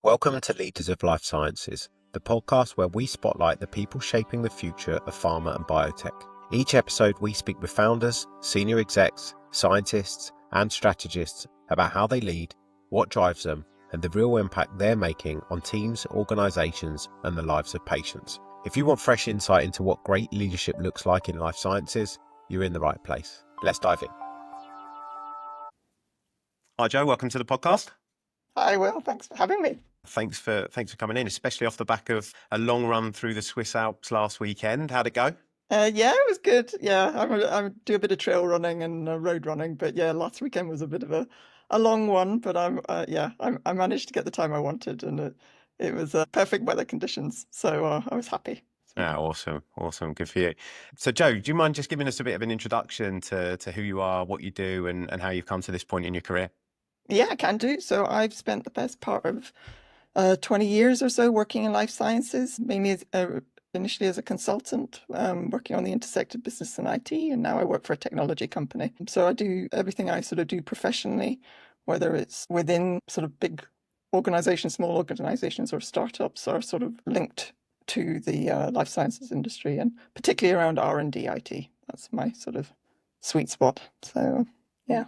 Welcome to Leaders of Life Sciences, the podcast where we spotlight the people shaping the future of pharma and biotech. Each episode, we speak with founders, senior execs, scientists, and strategists about how they lead, what drives them, and the real impact they're making on teams, organizations, and the lives of patients. If you want fresh insight into what great leadership looks like in life sciences, you're in the right place. Let's dive in. Hi, Joe. Welcome to the podcast. Hi, Will. Thanks for having me. Thanks for coming in, especially off the back of a long run through the Swiss Alps last weekend. How'd it go? Yeah, it was good. Yeah, I do a bit of trail running and road running, but yeah, last weekend was a bit of a long one. But I managed to get the time I wanted, and it was perfect weather conditions, so I was happy. Yeah, awesome. Good for you. So, Joe, do you mind just giving us a bit of an introduction to who you are, what you do, and how you've come to this point in your career? Yeah, I can do. So I've spent the best part of 20 years or so working in life sciences, mainly initially as a consultant, working on the intersect of business and IT, and now I work for a technology company. So I do everything I sort of do professionally, whether it's within sort of big organizations, small organizations, or startups, are sort of linked to the life sciences industry, and particularly around R&D IT. That's my sort of sweet spot. So, yeah.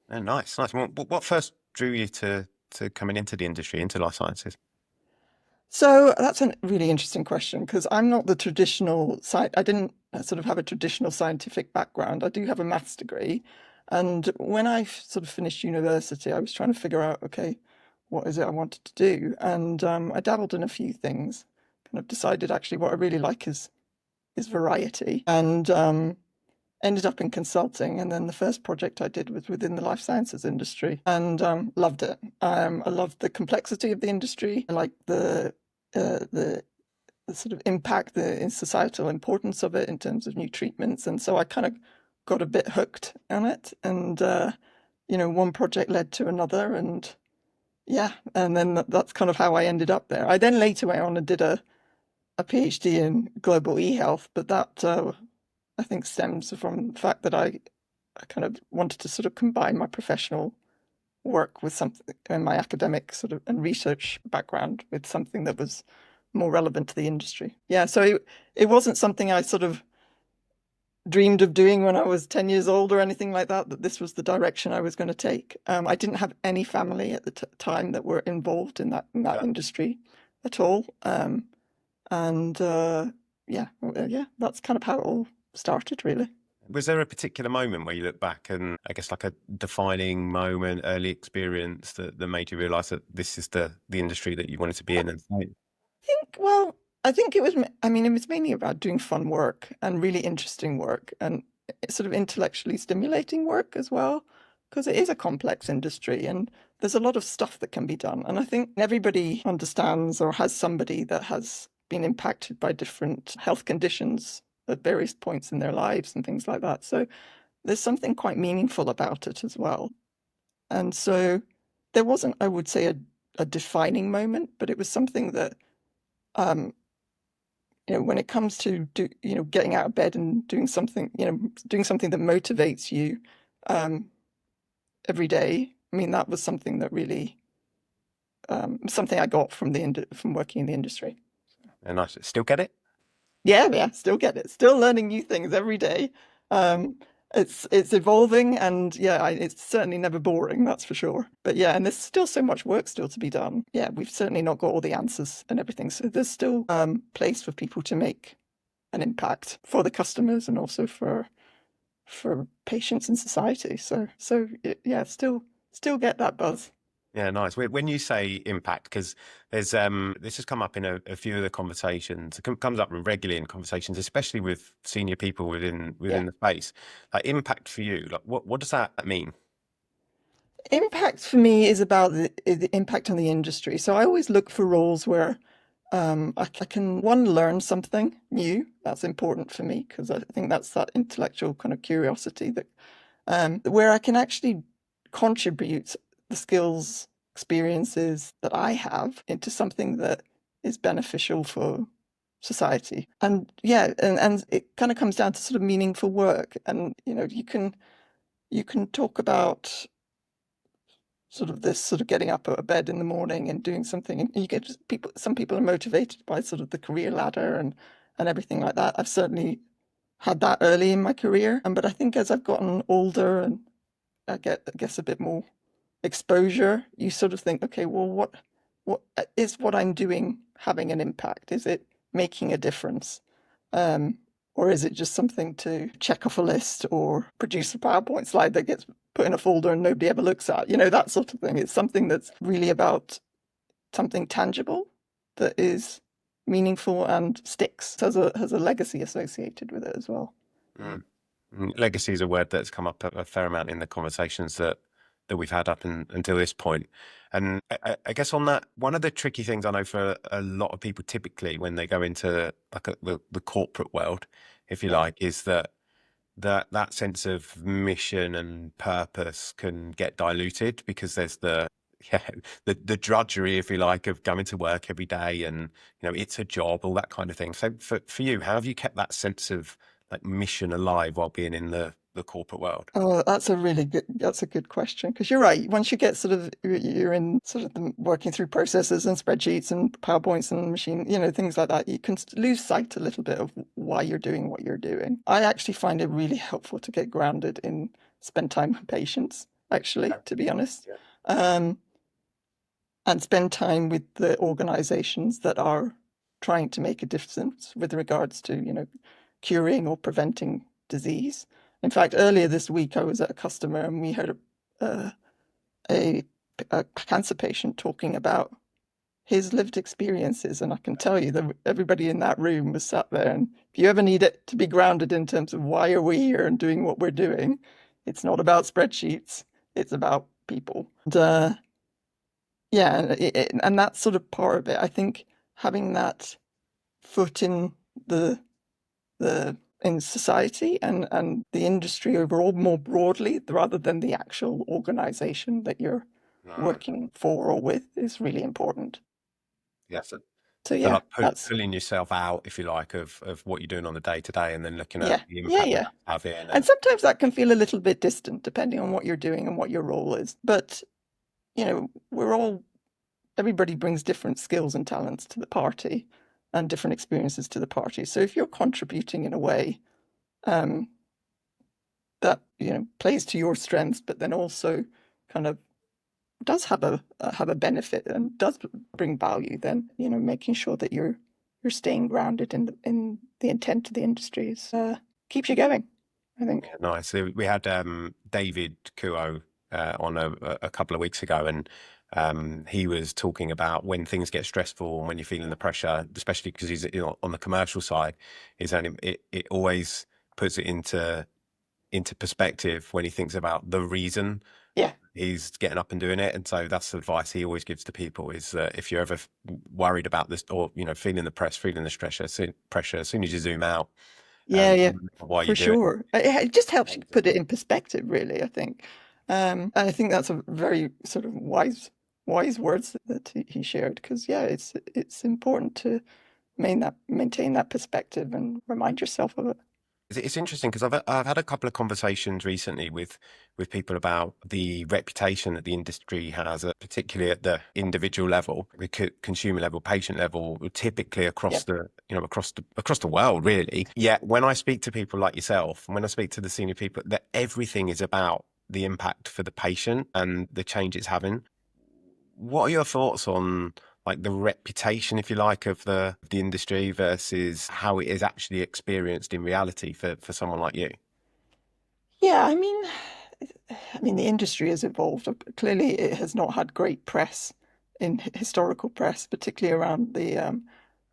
Oh, nice. What first drew you to coming into the industry, into life sciences? So that's a really interesting question because I'm not the traditional I didn't sort of have a traditional scientific background. I do have a maths degree. And when I sort of finished university, I was trying to figure out, okay, what is it I wanted to do? And I dabbled in a few things, kind of decided actually what I really like is variety, and ended up in consulting. And then the first project I did was within the life sciences industry, and loved it. I loved the complexity of the industry. I like the sort of impact, the societal importance of it in terms of new treatments. And so I kind of got a bit hooked on it. And, one project led to another. And yeah, and then that's kind of how I ended up there. I then later went on and did a PhD in global e-health, but that I think stems from the fact that I kind of wanted to sort of combine my professional work with something in my academic sort of and research background with something that was more relevant to the industry. Yeah, so it wasn't something I sort of dreamed of doing when I was 10 years old or anything like that, that this was the direction I was going to take. I didn't have any family at the time that were involved in that industry at all. Yeah, that's kind of how it all started, really. Was there a particular moment where you look back and I guess like a defining moment, early experience that made you realise that this is the industry that you wanted to be in? I think it was mainly about doing fun work and really interesting work and sort of intellectually stimulating work as well, because it is a complex industry and there's a lot of stuff that can be done. And I think everybody understands or has somebody that has been impacted by different health conditions at various points in their lives and things like that. So there's something quite meaningful about it as well. And so there wasn't, I would say, a defining moment, but it was something that when it comes to getting out of bed and doing something that motivates you every day. I mean, that was something that really something I got from working in the industry. And I still get it. Yeah, still get it. Still learning new things every day. It's evolving, and yeah, it's certainly never boring, that's for sure. But yeah, and there's still so much work still to be done. Yeah, we've certainly not got all the answers and everything. So there's still place for people to make an impact for the customers and also for patients and society. So yeah, still get that buzz. Yeah, nice. When you say impact, because there's this has come up in a few of the conversations. It comes up regularly in conversations, especially with senior people within the space. Like impact for you, like what does that mean? Impact for me is about the impact on the industry. So I always look for roles where I can learn something new. That's important for me because I think that's that intellectual kind of curiosity that where I can actually contribute the skills, experiences that I have into something that is beneficial for society. And yeah, and it kind of comes down to sort of meaningful work. And you can talk about sort of this sort of getting up out of bed in the morning and doing something. And you get people, some people are motivated by sort of the career ladder and everything like that. I've certainly had that early in my career. But I think as I've gotten older and I guess a bit more exposure, you sort of think, okay, well, what is what I'm doing having an impact? Is it making a difference? Um, or is it just something to check off a list or produce a PowerPoint slide that gets put in a folder and nobody ever looks at? That sort of thing. It's something that's really about something tangible that is meaningful and sticks, has a legacy associated with it as well. Mm. Legacy is a word that's come up a fair amount in the conversations that we've had until this point. And I guess on that, one of the tricky things I know for a lot of people typically when they go into like the corporate world, if you Yeah. like, is that sense of mission and purpose can get diluted because there's yeah, the drudgery, if you like, of going to work every day and, it's a job, all that kind of thing. So for you, how have you kept that sense of like mission alive while being in the corporate world? Oh, that's a good question. Because you're right. Once you get sort of, you're in sort of working through processes and spreadsheets and PowerPoints and machine, things like that, you can lose sight a little bit of why you're doing what you're doing. I actually find it really helpful to get grounded in spend time with patients, actually, to be honest. Yeah. Um, and spend time with the organizations that are trying to make a difference with regards to, curing or preventing disease. In fact, earlier this week, I was at a customer and we heard a, a, a cancer patient talking about his lived experiences. And I can tell you that everybody in that room was sat there. And if you ever need it to be grounded in terms of why are we here and doing what we're doing, it's not about spreadsheets, it's about people. Yeah, and that's sort of part of it. I think having that foot in the in society and the industry overall more broadly, rather than the actual organization that you're No. working for or with, is really important. Yeah. So, So so yeah, like that's pulling yourself out, if you like, of what you're doing on the day to day, and then looking at yeah, the yeah, impact that yeah. that's having. And And sometimes that can feel a little bit distant depending on what you're doing and what your role is. But we're all everybody brings different skills and talents to the party and different experiences to the party. So if you're contributing in a way um, that plays to your strengths, but then also kind of does have a benefit and does bring value, then making sure that you're staying grounded in the intent of the industries keeps you going, I think. yeah, nice. So we had David Kuo on a couple of weeks ago, and he was talking about when things get stressful and when you're feeling the pressure, especially because he's on the commercial side, is only it always puts it into perspective when he thinks about the reason Yeah, he's getting up and doing it. And so that's the advice he always gives to people is that if you're ever worried about this or feeling the feeling the pressure, as soon as you zoom out, yeah, yeah, remember why you for do it. sure. It just helps you put it in perspective, really, I think. And I think that's a very sort of wise words that he shared, because yeah, it's important to maintain that perspective and remind yourself of it. It's interesting because I've had a couple of conversations recently with people about the reputation that the industry has, particularly at the individual level, the consumer level, patient level, typically Yeah. across the across the world, really. Yet when I speak to people like yourself, and when I speak to the senior people, that everything is about the impact for the patient and the change it's having. What are your thoughts on like the reputation, if you like, of the industry versus how it is actually experienced in reality for someone like you? Yeah, I mean, the industry has evolved. Clearly, it has not had great press in historical press, particularly around the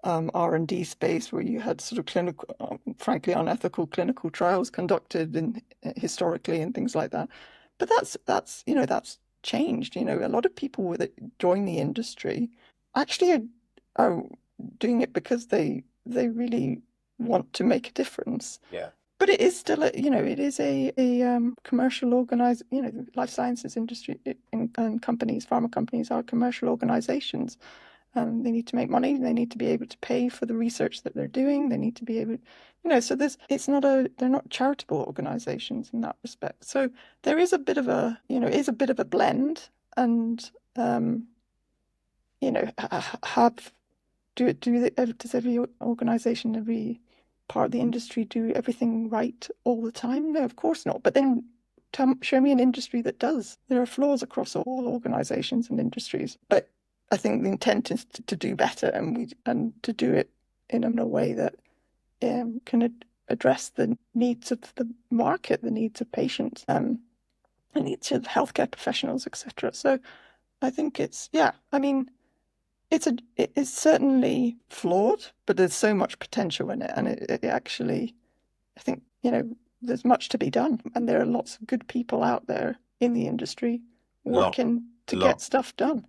R&D space, where you had sort of clinical, frankly, unethical clinical trials conducted in historically and things like that. But that's changed. A lot of people that join the industry actually are doing it because they really want to make a difference. Yeah. But it is still it is a commercial organized, life sciences industry and companies, pharma companies are commercial organizations. They need to make money. They need to be able to pay for the research that they're doing. They need to be able, so they're not charitable organizations in that respect. So there is a bit of a, it is a bit of a blend. and you know, have does every organization, every part of the industry do everything right all the time? No, of course not. But then show me an industry that does. There are flaws across all organizations and industries. But I think the intent is to do better, and to do it in a way that can address the needs of the market, the needs of patients, the needs of healthcare professionals, etc. So I think I mean, it is certainly flawed, but there's so much potential in it, and it actually, I think, there's much to be done, and there are lots of good people out there in the industry A lot, working a to get lot. stuff done.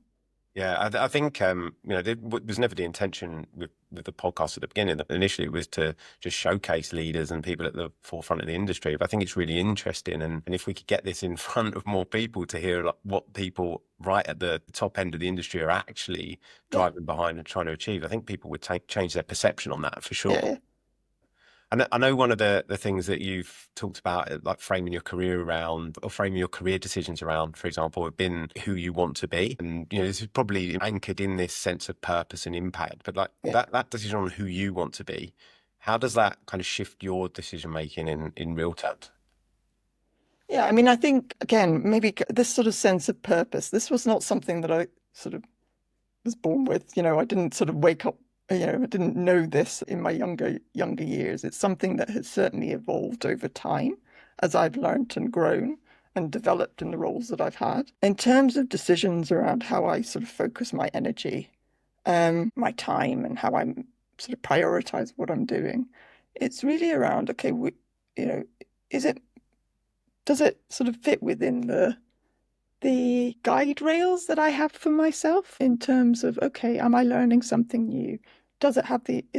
Yeah, I think there was never the intention with the podcast at the beginning. Initially, it was to just showcase leaders and people at the forefront of the industry. But I think it's really interesting, and if we could get this in front of more people to hear like, what people right at the top end of the industry are actually Yeah, driving behind and trying to achieve, I think people would change their perception on that for yeah, sure. yeah, And I know one of the things that you've talked about, like framing your career around or framing your career decisions around, for example, have been who you want to be. And, this is probably anchored in this sense of purpose and impact, but like yeah. that decision on who you want to be, how does that kind of shift your decision making in real terms? Yeah, I mean, I think again, maybe this sort of sense of purpose. This was not something that I sort of was born with. I didn't sort of wake up. I didn't know this in my younger years. It's something that has certainly evolved over time as I've learned and grown and developed in the roles that I've had. In terms of decisions around how I sort of focus my energy, my time, and how I sort of prioritize what I'm doing, it's really around, okay, you know, is it does it sort of fit within the guide rails that I have for myself in terms of, okay, am I learning something new? Is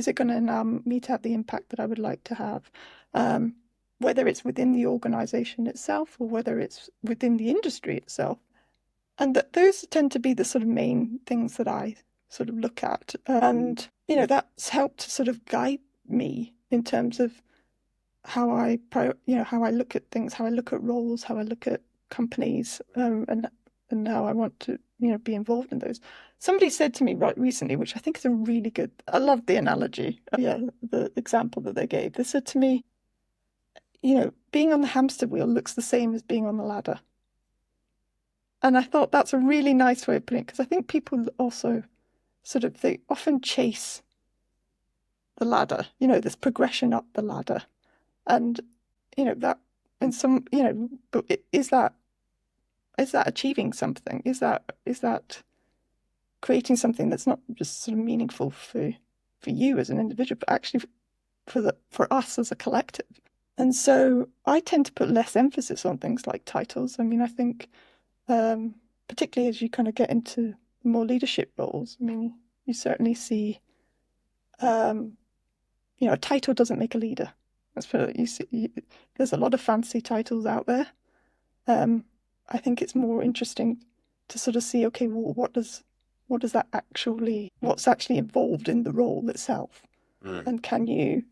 it going to allow me to have the impact that I would like to have? Whether it's within the organization itself or whether it's within the industry itself. And those tend to be the sort of main things that I sort of look at. And, that's helped to sort of guide me in terms of how I look at things, how I look at roles, how I look at companies, and how I want to, be involved in those. Somebody said to me right recently, which I think is a really good. I love the analogy. Yeah, the example that they gave. They said to me, being on the hamster wheel looks the same as being on the ladder. And I thought that's a really nice way of putting it, because I think people also they often chase the ladder, this progression up the ladder. And that, and some, but is that achieving something? Is that creating something that's not just sort of meaningful for you as an individual, but actually for us as a collective? And so I tend to put less emphasis on things like titles. I mean, I think particularly as you kind of get into more leadership roles, I mean, you certainly see um, a title doesn't make a leader. That's what you see. There's a lot of fancy titles out there. Um, I think it's more interesting to sort of see, okay, well, what's actually involved in the role itself, Mm. and can you,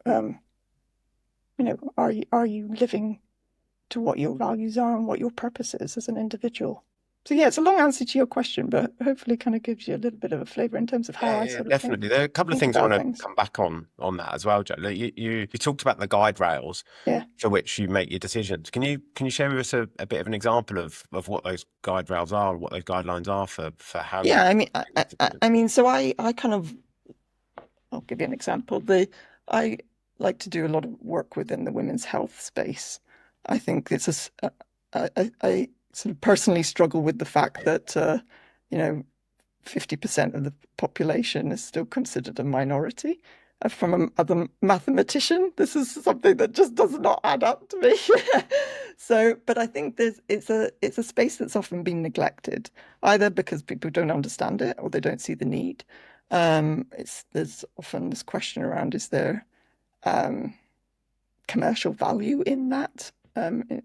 um, are you living to what your values are and what your purpose is as an individual? So yeah, it's a long answer to your question, but hopefully kind of gives you a little bit of a flavour in terms of how Yeah, I yeah, sort of think definitely. There are a couple of think things I about want to things. come back on that as well, Joe. Like you talked about the guide rails Yeah. for which you make your decisions. Can you share with us a bit of an example of what those guide rails are, what those guidelines are for how you Yeah, I mean, make these decisions? I mean, so I kind of, I'll give you an example. I like to do a lot of work within the women's health space. I think I sort of personally struggle with the fact that, you know, 50% of the population is still considered a minority. From a mathematician, this is something that just does not add up to me. So, but I think it's a space that's often been neglected, either because people don't understand it or they don't see the need. There's often this question around: is there um, commercial value in that? And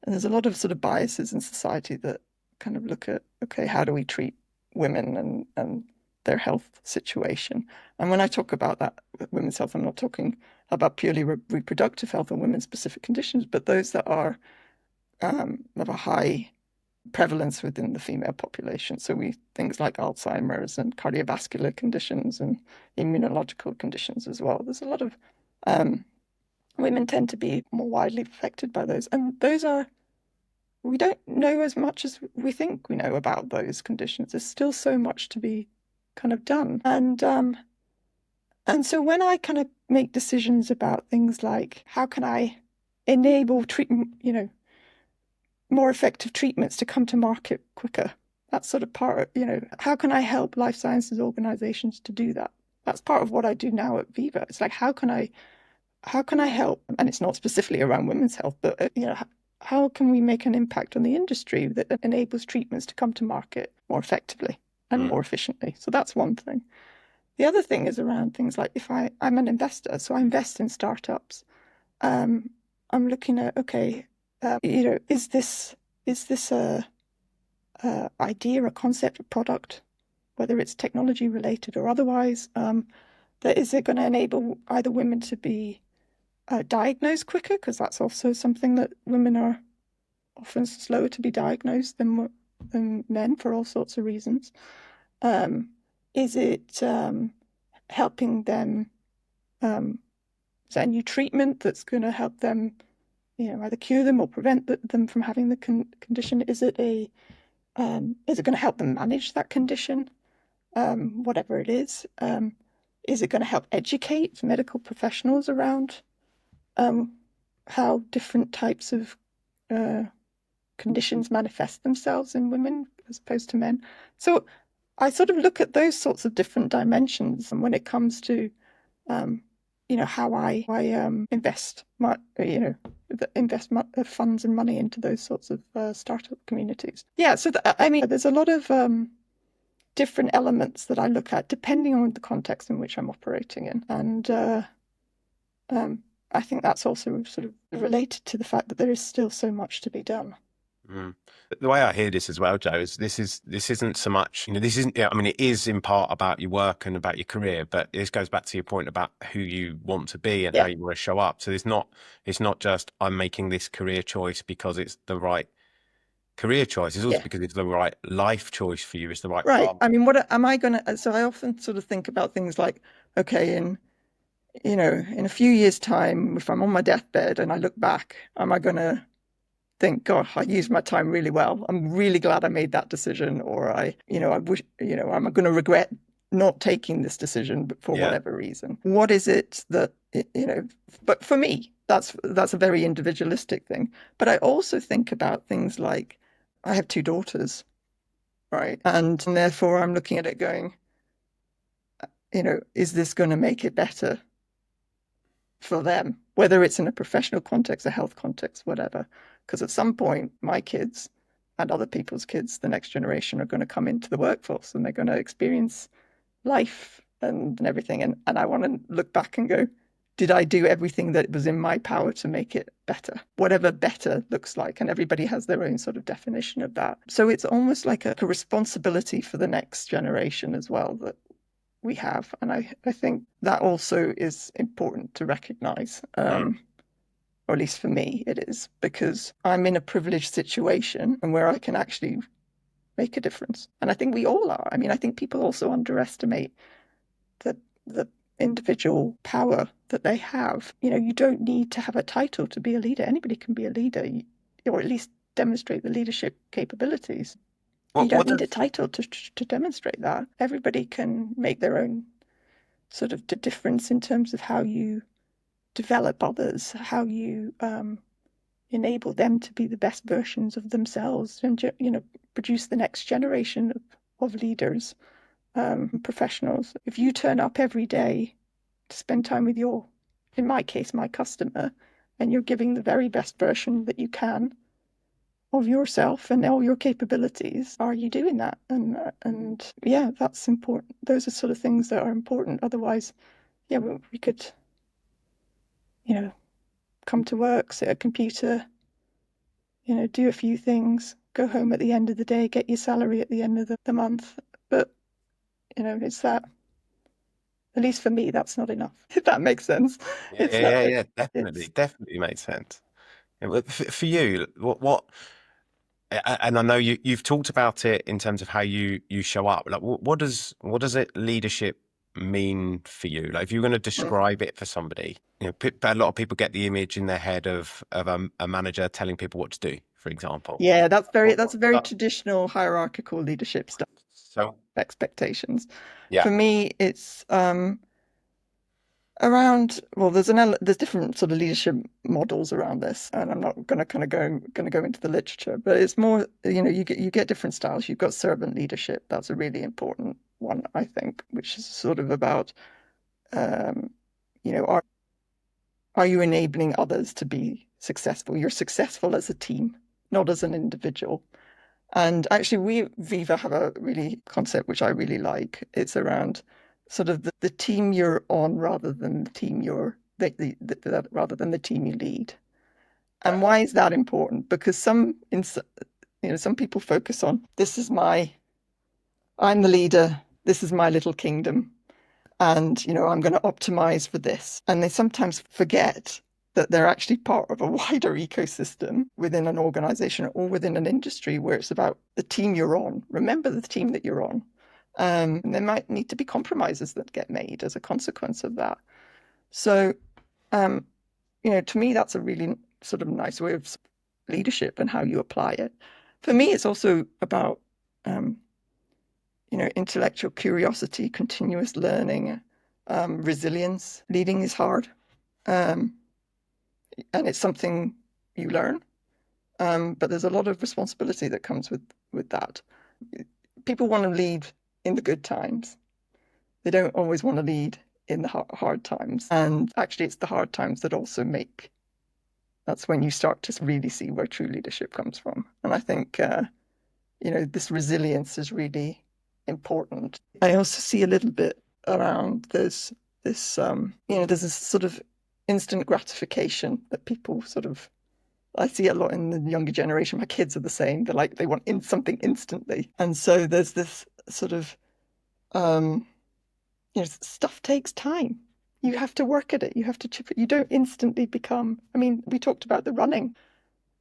there's a lot of sort of biases in society that kind of look at, okay, how do we treat women and their health situation? And when I talk about that women's health, I'm not talking about purely reproductive health and women's specific conditions, but those that are of a high prevalence within the female population. So things like Alzheimer's and cardiovascular conditions and immunological conditions as well. There's a lot of women tend to be more widely affected by those, and we don't know as much as we think we know about those conditions. There's still so much to be kind of done, and so when I kind of make decisions about things like how can I enable treatment, more effective treatments to come to market quicker. That's sort of part of, how can I help life sciences organizations to do that? That's part of what I do now at Viva. It's like, how can I help? And it's not specifically around women's health, but, how can we make an impact on the industry that enables treatments to come to market more effectively and more efficiently? So that's one thing. The other thing is around things like I'm an investor, so I invest in startups. I'm looking at, okay, is this a idea, a concept, a product, whether it's technology related or otherwise, that is it going to enable either women to be diagnosed quicker, because that's also something that women are often slower to be diagnosed than men for all sorts of reasons. Is it helping them? Is that a new treatment that's going to help them, either cure them or prevent them from having the condition? Is it going to help them manage that condition, whatever it is? Is it going to help educate medical professionals around how different types of conditions manifest themselves in women as opposed to men? So I sort of look at those sorts of different dimensions, and when it comes to how I invest funds and money into those sorts of startup communities. Yeah, so there's a lot of different elements that I look at depending on the context in which I'm operating in, and I think that's also sort of related to the fact that there is still so much to be done. Mm. The way I hear this as well, Joe, is this isn't so much, this isn't, I mean, it is in part about your work and about your career, but this goes back to your point about who you want to be and how you want to show up. So it's not just I'm making this career choice because it's the right career choice. It's also because it's the right life choice for you. It's the right Right. path. I mean, what am I going to? So I often sort of think about things like, okay, in a few years' time, if I'm on my deathbed and I look back, am I going to think, God, I used my time really well. I'm really glad I made that decision, or I wish, I'm going to regret not taking this decision for whatever reason. What is it that But for me, that's a very individualistic thing. But I also think about things like I have two daughters, right, and therefore I'm looking at it going, is this going to make it better for them, whether it's in a professional context, a health context, whatever? Because at some point, my kids and other people's kids, the next generation, are going to come into the workforce and they're going to experience life and everything. And I want to look back and go, did I do everything that was in my power to make it better? Whatever better looks like. And everybody has their own sort of definition of that. So it's almost like a responsibility for the next generation as well that we have. And I think that also is important to recognize. Or at least for me, it is, because I'm in a privileged situation and where I can actually make a difference. And I think we all are. I mean, I think people also underestimate the individual power that they have. You don't need to have a title to be a leader. Anybody can be a leader, or at least demonstrate the leadership capabilities. You don't need a title to demonstrate that. Everybody can make their own sort of difference in terms of how you develop others, how you enable them to be the best versions of themselves, and produce the next generation of leaders, professionals. If you turn up every day to spend time with in my case, my customer, and you're giving the very best version that you can of yourself and all your capabilities, are you doing that? And yeah, that's important. Those are sort of things that are important. Otherwise, yeah, we could, come to work, sit at a computer, do a few things, go home at the end of the day, get your salary at the end of the month. But, it's that, at least for me, that's not enough, if that makes sense. Yeah, definitely makes sense. For you, what And I know you've talked about it in terms of how you show up. Like, what does it leadership mean for you? Like, if you're going to Mm. describe it for somebody, a lot of people get the image in their head of a manager telling people what to do, for example. Yeah, What, that's what, a very uh, traditional hierarchical leadership style so expectations. yeah, For me, it's around, well, there's different sort of leadership models around this, and I'm not going to go into the literature, but it's more, you get different styles. You've got servant leadership. That's a really important one, I think, which is sort of about, um, are you enabling others to be successful? You're successful as a team, not as an individual. And actually, we Viva have a really concept which I really like. It's around sort of the team you're on rather than the team rather than the team you lead. And why is that important? Because some people focus on I'm the leader, this is my little kingdom, and I'm going to optimize for this. And they sometimes forget that they're actually part of a wider ecosystem within an organization or within an industry where it's about the team you're on. Remember the team that you're on. And there might need to be compromises that get made as a consequence of that. So, um, to me, that's a really sort of nice way of leadership and how you apply it. For me, it's also about um, intellectual curiosity, continuous learning, resilience. Leading is hard, um, and it's something you learn. But there's a lot of responsibility that comes with that. People want to lead in the good times. They don't always want to lead in the hard times. And actually, it's the hard times that also that's when you start to really see where true leadership comes from. And I think, this resilience is really important. I also see a little bit around there's this sort of instant gratification that people sort of, I see a lot in the younger generation. My kids are the same. They want something instantly. And so there's this sort of, um, stuff takes time. You have to work at it. You have to chip it. You don't instantly become, I mean, we talked about the running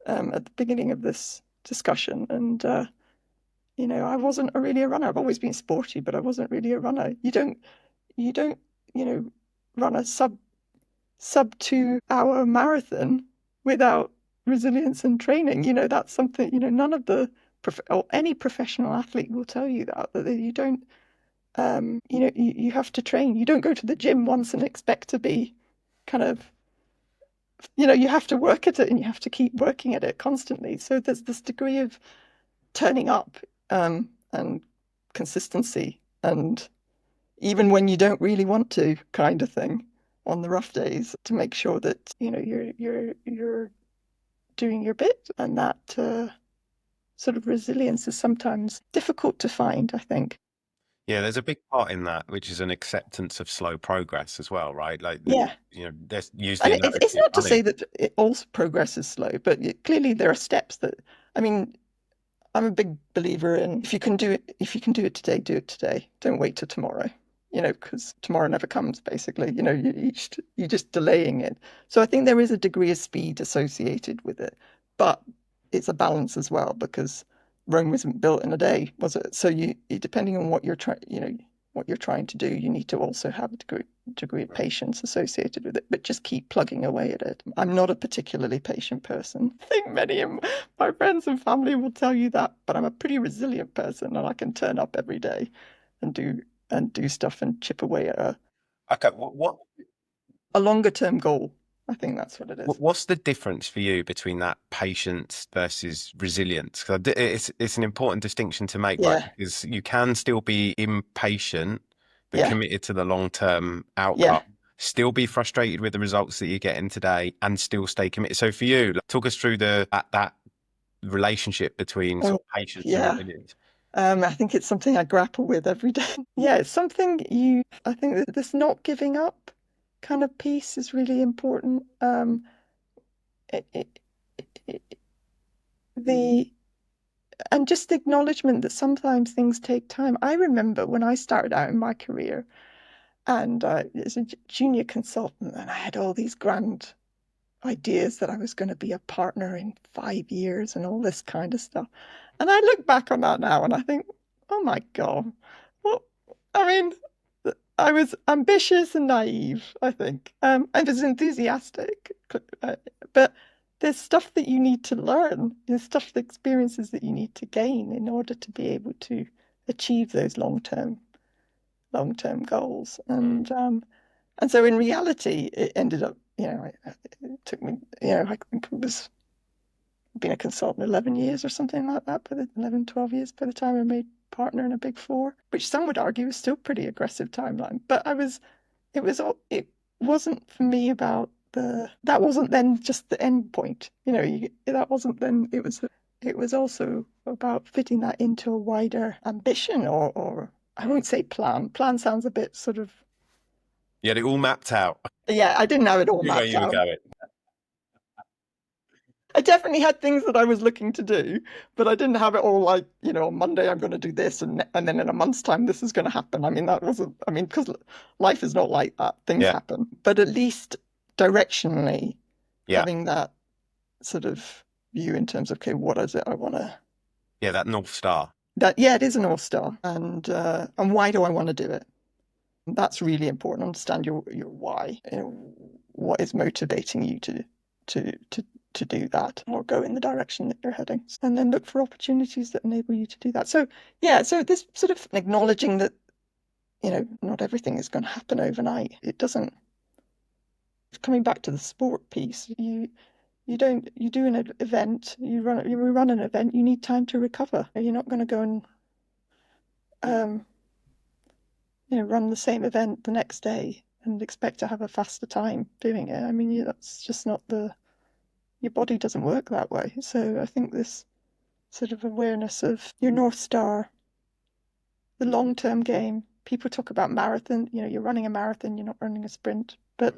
at the beginning of this discussion. And, I wasn't really a runner. I've always been sporty, but I wasn't really a runner. You don't, run a sub 2 hour marathon without resilience and training. That's something, none of or any professional athlete will tell you that you don't, you have to train. You don't go to the gym once and expect to be kind of, you have to work at it and you have to keep working at it constantly. So there's this degree of turning up, and consistency, and even when you don't really want to, kind of thing, on the rough days, to make sure that you're doing your bit. And that sort of resilience is sometimes difficult to find, I think. yeah. There's a big part in that, which is an acceptance of slow progress as well, right? Like, Yeah. let's use the And it's analogy of not to running. say that all progress is slow, but clearly there are steps that, I mean, I'm a big believer in, if you can do it today, do it today. Don't wait till tomorrow. Because tomorrow never comes. Basically, you're just delaying it. So I think there is a degree of speed associated with it, but it's a balance as well, because Rome wasn't built in a day, was it? So depending on what you're trying to do, you need to also have a degree of patience associated with it, but just keep plugging away at it. I'm not a particularly patient person. I think many of my friends and family will tell you that, but I'm a pretty resilient person, and I can turn up every day and do stuff and chip away at Okay, a longer term goal. I think that's what it is. what's the difference for you between that patience versus resilience? 'Cause it's an important distinction to make, right? Yeah, Because you can still be impatient but yeah, committed to the long-term yeah. outcome, still be frustrated with the results that you're getting today, and still stay committed. So for you, like, talk us through that relationship between Oh, sort of patience and yeah. resilience. I think it's something I grapple with every day. Yeah, it's something I think that this not giving up kind of piece is really important. It, it, it, the and just the acknowledgement that sometimes things take time. I remember when I started out in my career, and as a junior consultant, and I had all these grand ideas that I was going to be a partner in 5 years and all this kind of stuff. And I look back on that now and I think, oh my God, well, I mean, I was ambitious and naive, I think. I was enthusiastic, but there's stuff that you need to learn. There's stuff, the experiences that you need to gain in order to be able to achieve those long term goals. And so in reality, it ended up, it took me, I think it was been a consultant 11 years or something like that, by the 11, 12 years by the time I made partner in a big four, which some would argue is still pretty aggressive timeline. But it wasn't for me about that wasn't then just the end point. That wasn't then, it was also about fitting that into a wider ambition or I won't say plan. Plan sounds a bit sort of, You had it all mapped out. yeah, I didn't have it all Knew where mapped you were out. going. I definitely had things that I was looking to do, but I didn't have it all like, on Monday I'm going to do this, and then in a month's time this is going to happen. I mean, that wasn't, I mean, because life is not like that. Things Yeah, happen. But at least directionally, yeah, having that sort of view in terms of, okay, what is it I want to, yeah. That North Star. yeah, it is a North Star. And why do I want to do it? That's really important. Understand your why. What is motivating you to to to do that or go in the direction that you're heading, and then look for opportunities that enable you to do that. So yeah, so this sort of acknowledging that not everything is going to happen overnight. It doesn't. Coming back to the sport piece, you don't you do an event, you run an event, you need time to recover. You're not going to go and um, run the same event the next day and expect to have a faster time doing it. I mean, that's just not your body doesn't work that way. So I think this sort of awareness of your North Star, the long-term game. People talk about marathon, you're running a marathon, you're not running a sprint, but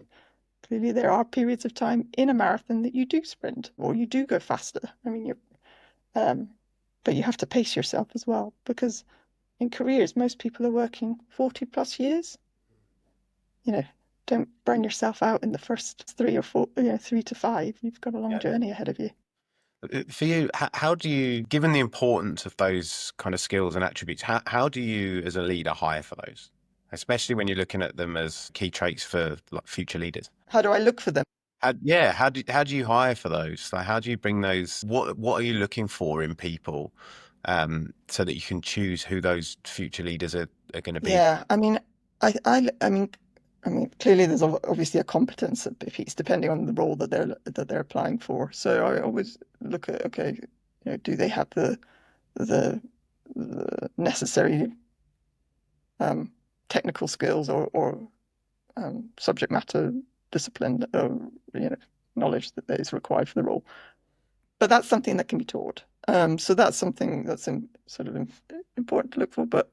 clearly there are periods of time in a marathon that you do sprint or you do go faster. I mean, um, but you have to pace yourself as well because in careers, most people are working 40 plus years. you know, don't burn yourself out in the first 3 or 4, 3 to 5. You've got a long Yeah. journey ahead of you. For you, how do you, given the importance of those kind of skills and attributes, how do you as a leader hire for those? Especially when you're looking at them as key traits for like future leaders. How do I look for them? How do you hire for those? Like, how do you bring those? What are you looking for in people, so that you can choose who those future leaders are going to be? Yeah, I mean, clearly there's obviously a competence piece depending on the role that they're applying for. So I always look at, okay, do they have the necessary um, technical skills or subject matter discipline, knowledge that is required for the role. But that's something that can be taught. So that's something that's important to look for. But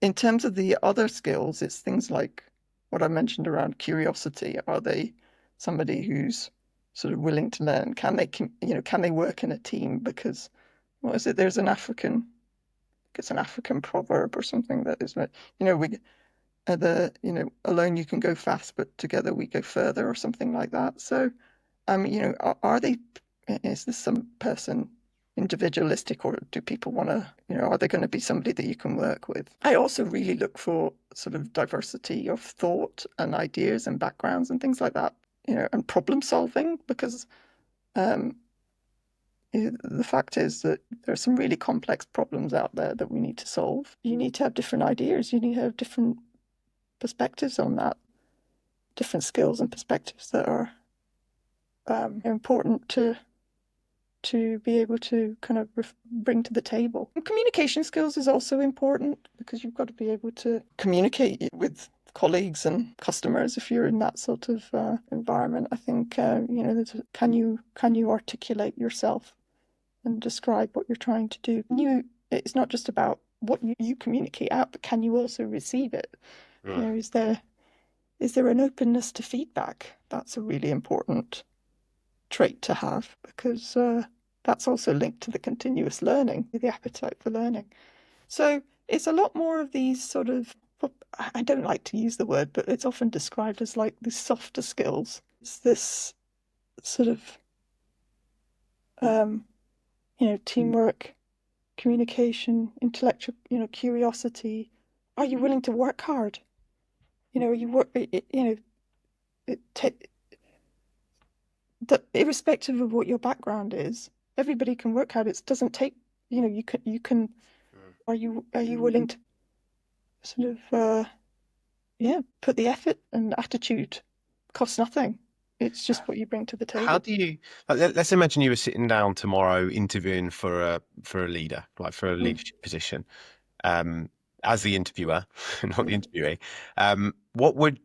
in terms of the other skills, it's things like what I mentioned around curiosity. Are they somebody who's sort of willing to learn? Can they work in a team? Because what is it? It's an African proverb or something that is, we alone you can go fast, but together we go further, or something like that. So, are they? Is this some person individualistic, or do people want to? Are they going to be somebody that you can work with? I also really look for sort of diversity of thought and ideas and backgrounds and things like that. And problem solving, because um, the fact is that there are some really complex problems out there that we need to solve. You need to have different ideas. You need to have different perspectives on that, different skills and perspectives that are important to be able to kind of bring to the table. And communication skills is also important because you've got to be able to communicate with colleagues and customers if you're in that sort of environment. I think can you articulate yourself and describe what you're trying to do? It's not just about what you communicate out, but can you also receive it? Is there an openness to feedback? That's a really important trait to have because that's also linked to the continuous learning, the appetite for learning. So it's a lot more of these sort of, I don't like to use the word, but it's often described as like these softer skills. It's this sort of um, teamwork, communication, intellectual, curiosity. Are you willing to work hard? Are you work? It ta that irrespective of what your background is, everybody can work hard. It doesn't take, you can. Mm. Are you willing to sort of yeah, put the effort and attitude? Costs nothing. It's just what you bring to the How table. do you let's imagine you were sitting down tomorrow interviewing for a leader, like for a Mm, leadership position, um, as the interviewer, not the mm, interviewee.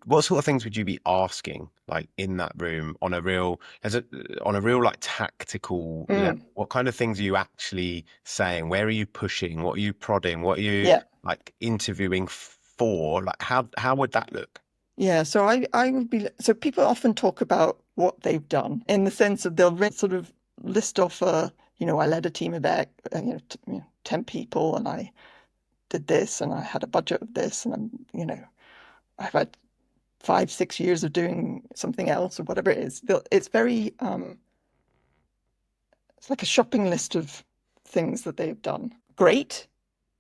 What sort of things would you be asking, like in that room, on a real like tactical level? mm. What kind of things are you actually saying? Where are you pushing? What are you prodding? What are you Yeah. like interviewing for? Like how would that look? Yeah, so I would be so people often talk about what they've done in the sense of they'll sort of list off I led a team of 10 people and I did this and I had a budget of this and I've had 5, 6 years of doing something else or whatever it is. It's very it's like a shopping list of things that they've done. Great,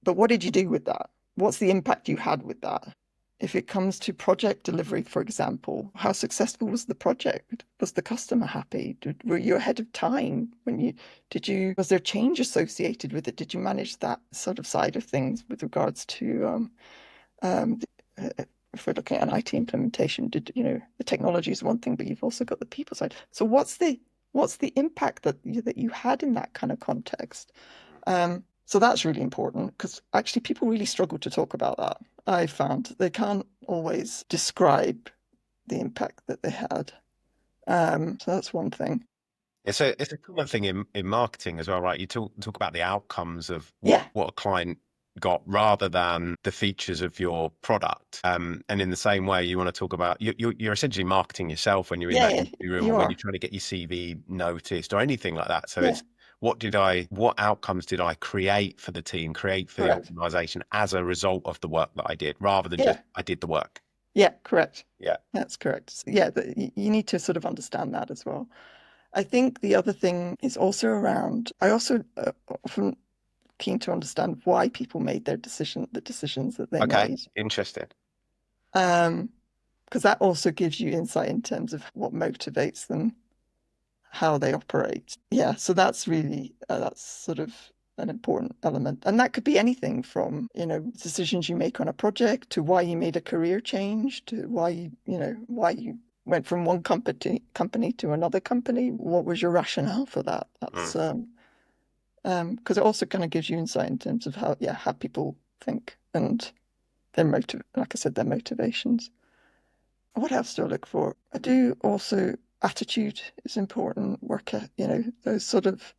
but what did you do with that? What's the impact you had with that? If it comes to project delivery, for example, how successful was the project? Was the customer happy? Were you ahead of time when was there change associated with it? Did you manage that sort of side of things with regards to, if we're looking at an IT implementation, the technology is one thing, but you've also got the people side. So what's the impact that you had in that kind of context? So that's really important because actually people really struggle to talk about that. I found they can't always describe the impact that they had. So that's one thing. It's a common thing in marketing as well, right? You talk about the outcomes of Yeah, what a client got rather than the features of your product. And in the same way, you want to talk about you're essentially marketing yourself when you're in yeah, that yeah, interview room you or when are. you're trying to get your CV noticed or anything like that. So Yeah, it's what outcomes did I create for the team, create for the correct. organization as a result of the work that I did, rather than just Yeah, I did the work. yeah, correct. Yeah. That's correct. So, yeah, you need to sort of understand that as well. I think the other thing is also around, I also often keen to understand why people made the decisions that they Okay. made. Interesting. Um, because that also gives you insight in terms of what motivates them, how they operate. Yeah, so that's sort of an important element, and that could be anything from decisions you make on a project to why you made a career change to why you went from one company to another company. What was your rationale for that? Mm. That's because it also kind of gives you insight in terms of how people think and like I said, their motivations. What else do I look for? I do also attitude is important. Those sort of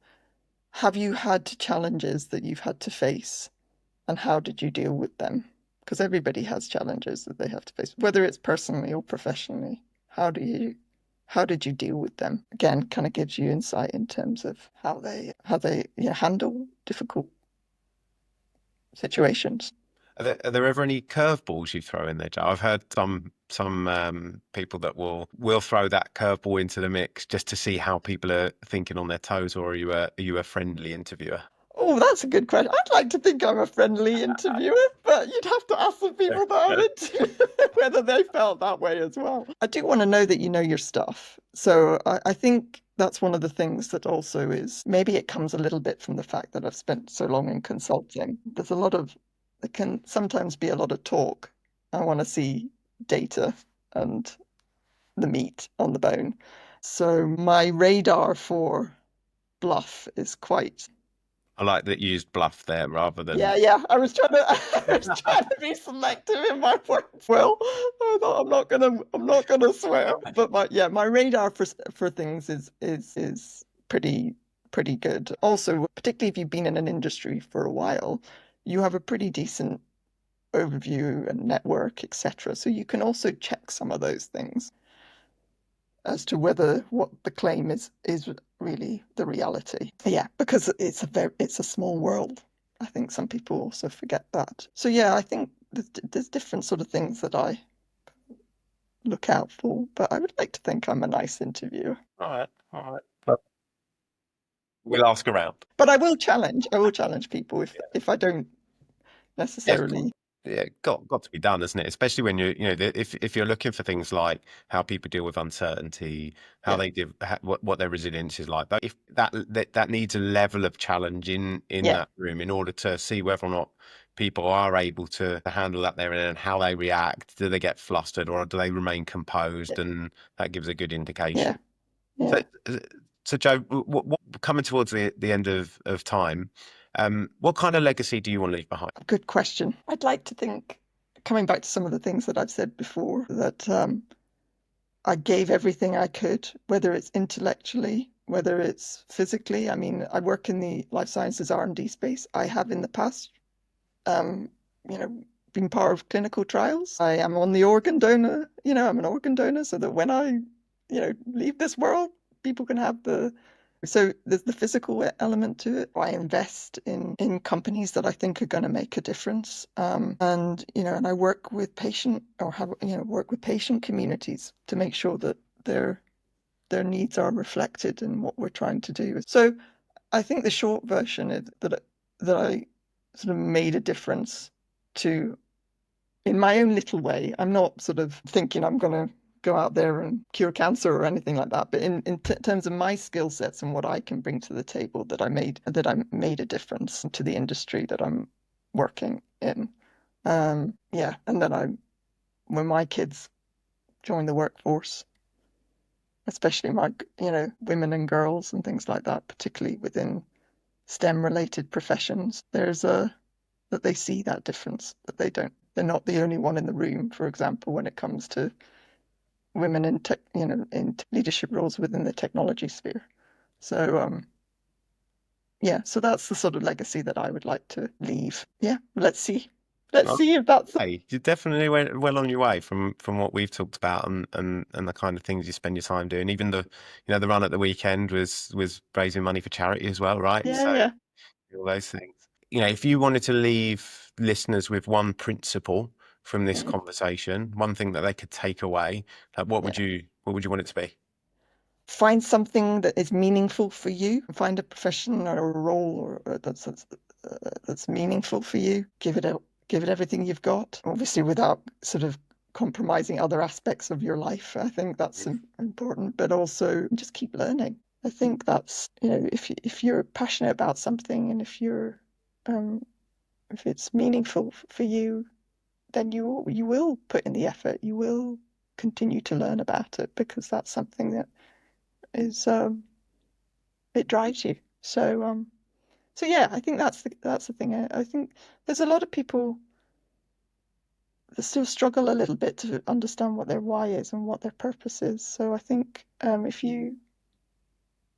have you had challenges that you've had to face and how did you deal with them? Because everybody has challenges that they have to face, whether it's personally or professionally. How did you deal with them? Again, kind of gives you insight in terms of how they handle difficult situations. Are there ever any curveballs you throw in there, Joe? I've heard some people that will throw that curveball into the mix just to see how people are thinking on their toes, or are you a friendly interviewer? Oh, that's a good question. I'd like to think I'm a friendly interviewer, but you'd have to ask the people that I'm interviewing whether they felt that way as well. I do want to know that you know your stuff. So I think that's one of the things that also is maybe it comes a little bit from the fact that I've spent so long in consulting. There can sometimes be a lot of talk. I want to see data and the meat on the bone. So my radar for bluff is quite. I like that you used bluff there rather than. Yeah, yeah. I was trying to be selective in my words. Well, I thought I'm not gonna swear. But my radar for things is pretty good. Also, particularly if you've been in an industry for a while, you have a pretty decent overview and network, etc. So you can also check some of those things as to whether what the claim is really the reality. Yeah, because it's a small world. I think some people also forget that. So yeah, I think there's different sort of things that I look out for. But I would like to think I'm a nice interviewer. All right, all right. Well, we'll ask around. But I will challenge people if I don't Yeah, necessarily. yeah, got to be done, isn't it? Especially when if you're looking for things like how people deal with uncertainty, how Yeah, they do, what their resilience is like. But if that needs a level of challenge in yeah, that room in order to see whether or not people are able to handle that there and how they react. Do they get flustered or do they remain yeah, composed? And that gives a good yeah, indication. So, yeah. uh, so Joe, coming towards the end of time, what kind of legacy do you want to leave behind? Good question. I'd like to think, coming back to some of the things that I've said before, that I gave everything I could, whether it's intellectually, whether it's physically. I mean, I work in the life sciences R&D space. I have in the past, um, you know, been part of clinical trials. I am on the organ donor, I'm an organ donor so that when I, leave this world, people can have so there's the physical element to it. I invest in companies that I think are going to make a difference. And I work with work with patient communities to make sure that their needs are reflected in what we're trying to do. So I think the short version is that I sort of made a difference to in my own little way. I'm not sort of thinking I'm going to go out there and cure cancer or anything like that. But in terms of my skill sets and what I can bring to the table, that I made a difference to the industry that I'm working in. Yeah, and then when my kids join the workforce, especially my women and girls and things like that, particularly within STEM related professions, that they see that difference, that they're not the only one in the room, for example, when it comes to women in in leadership roles within the technology sphere. So yeah, so that's the sort of legacy that I would like to leave. Yeah, let's see. Let's see if that's Hey, you definitely went well on your way from what we've talked about and the kind of things you spend your time doing. Even the run at the weekend was raising money for charity as well, right? yeah, So yeah. all those things. If you wanted to leave listeners with one principle from this Mm, conversation, one thing that they could take away, what would yeah. you want it to be? Find something that is meaningful for you. Find a profession or a role that's meaningful for you. Give it everything you've got. Obviously, without sort of compromising other aspects of your life. I think that's important, but also just keep learning. I think that's if you're passionate about something and um, if it's meaningful for you, then you will put in the effort. You will continue to learn about it because that's something that is it drives you. So yeah, I think that's the thing. I think there's a lot of people that still struggle a little bit to understand what their why is and what their purpose is. So I think if you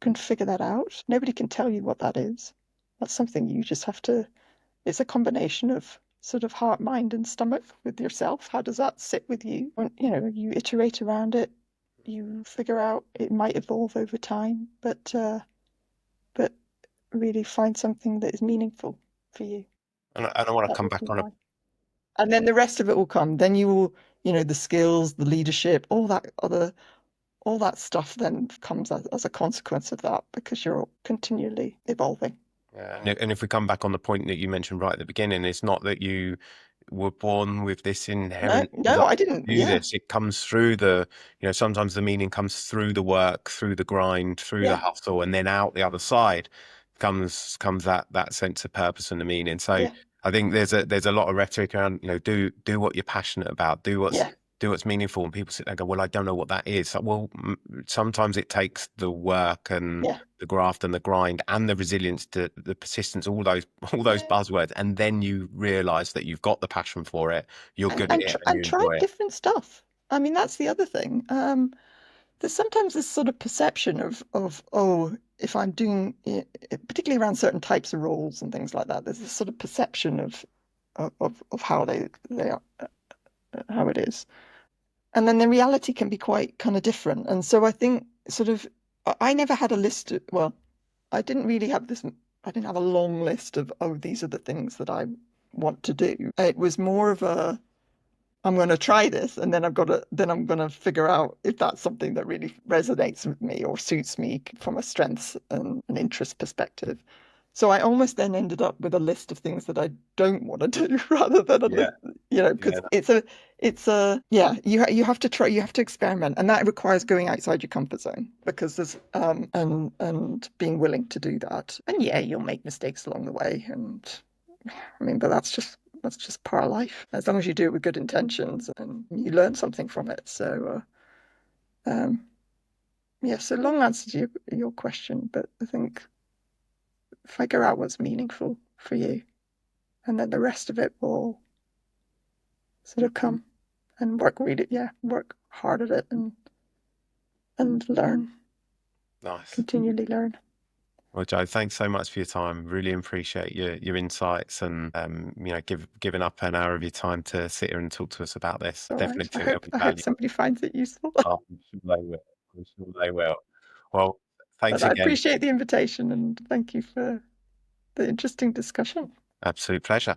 can figure that out, nobody can tell you what that is. That's something you just have to. It's a combination of sort of heart, mind, and stomach with yourself. How does that sit with you? You iterate around it. You figure out it might evolve over time, but really find something that is meaningful for you. And I want to That come would back be on a my. And then the rest of it will come. Then you will, the skills, the leadership, all that stuff then comes as a consequence of that because you're continually evolving. Yeah. And if we come back on the point that you mentioned right at the beginning, it's not that you were born with this No, inherent no, desire I to didn't. do Yeah, this. It comes through sometimes the meaning comes through the work, through the grind, through the yeah, hustle, and then out the other side comes that sense of purpose and the meaning. So yeah, I think there's a lot of rhetoric around, do what you're passionate about, yeah, do what's meaningful, and people sit there and go, well, I don't know what that is. Well, sometimes it takes the work and yeah, the graft and the grind and the resilience, to the persistence, all those yeah. buzzwords, and then you realize that you've got the passion for it, you're And good at it, and you try enjoy it. different stuff. I mean, that's the other thing. There's sometimes this sort of perception of oh, if I'm doing it, particularly around certain types of roles and things like that, there's this sort of perception of how they are, how it is, and then the reality can be quite kind of different. And so I think sort of I never had a list of, well, I didn't really have this. I didn't have a long list of oh, these are the things that I want to do. It was more of a I'm going to try this, and then I'm going to figure out if that's something that really resonates with me or suits me from a strengths and an interest perspective. So I almost then ended up with a list of things that I don't want to do rather than a Yeah, list, you know, because yeah, yeah, you have to try, you have to experiment, and that requires going outside your comfort zone because there's and being willing to do that. And yeah, you'll make mistakes along the way, and I mean, but that's just part of life. As long as you do it with good intentions and you learn something from it. So yeah, so long answer to your question, but I think figure out what's meaningful for you, and then the rest of it will sort of come. And work hard at it and learn, nice. continually learn. Well, Joe, thanks so much for your time. Really appreciate your insights and giving up an hour of your time to sit here and talk to us about this. All right. Definitely think there'll be I hope value. somebody finds it useful. Oh, I'm sure they will. I'm sure they will. Well, But thanks I again. appreciate the invitation and thank you for the interesting discussion. Absolute pleasure.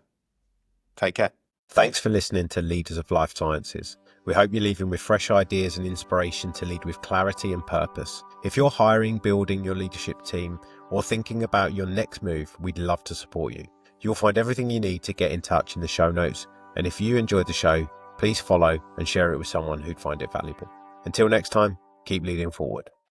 Take care. Thanks for listening to Leaders of Life Sciences. We hope you're leaving with fresh ideas and inspiration to lead with clarity and purpose. If you're hiring, building your leadership team, or thinking about your next move, we'd love to support you. You'll find everything you need to get in touch in the show notes. And if you enjoyed the show, please follow and share it with someone who'd find it valuable. Until next time, keep leading forward.